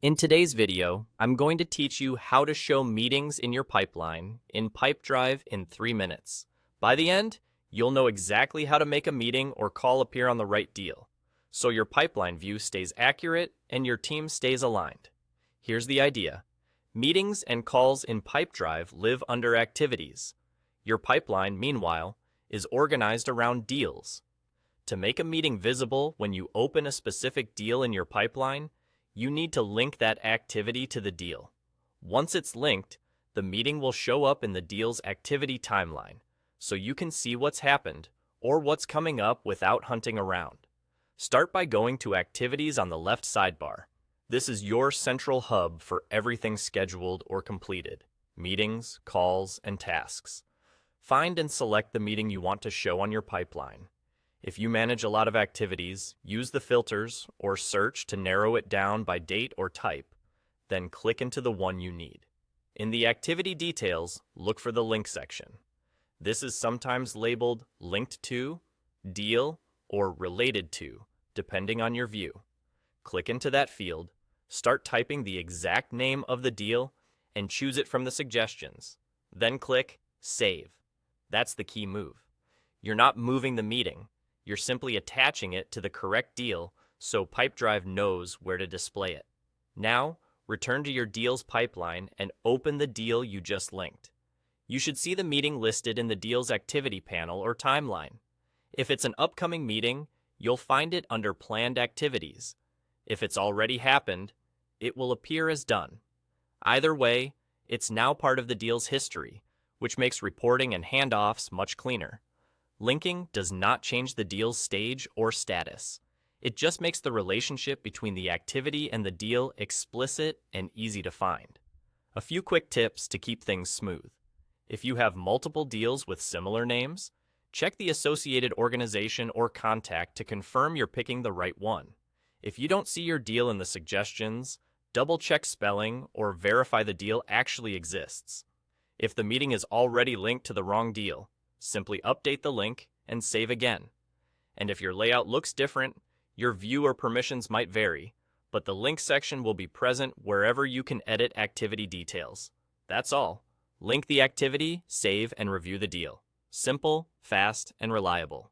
In today's video, I'm going to teach you how to show meetings in your pipeline in Pipedrive in 3 minutes. By the end, you'll know exactly how to make a meeting or call appear on the right deal, so your pipeline view stays accurate and your team stays aligned. Here's the idea. Meetings and calls in Pipedrive live under activities. Your pipeline, meanwhile, is organized around deals. To make a meeting visible when you open a specific deal in your pipeline, you need to link that activity to the deal. Once it's linked, the meeting will show up in the deal's activity timeline, so you can see what's happened or what's coming up without hunting around. Start by going to Activities on the left sidebar. This is your central hub for everything scheduled or completed: meetings, calls, and tasks. Find and select the meeting you want to show on your pipeline. If you manage a lot of activities, use the filters or search to narrow it down by date or type, then click into the one you need. In the activity details, look for the link section. This is sometimes labeled Linked to, Deal, or Related to, depending on your view. Click into that field, start typing the exact name of the deal, and choose it from the suggestions. Then click Save. That's the key move. You're not moving the meeting. You're simply attaching it to the correct deal so Pipedrive knows where to display it. Now, return to your deals pipeline and open the deal you just linked. You should see the meeting listed in the deal's activity panel or timeline. If it's an upcoming meeting, you'll find it under Planned Activities. If it's already happened, it will appear as done. Either way, it's now part of the deal's history, which makes reporting and handoffs much cleaner. Linking does not change the deal's stage or status. It just makes the relationship between the activity and the deal explicit and easy to find. A few quick tips to keep things smooth. If you have multiple deals with similar names, check the associated organization or contact to confirm you're picking the right one. If you don't see your deal in the suggestions, double-check spelling or verify the deal actually exists. If the meeting is already linked to the wrong deal, simply update the link and save again. And if your layout looks different, your view or permissions might vary, but the link section will be present wherever you can edit activity details. That's all. Link the activity, save, and review the deal. Simple, fast, and reliable.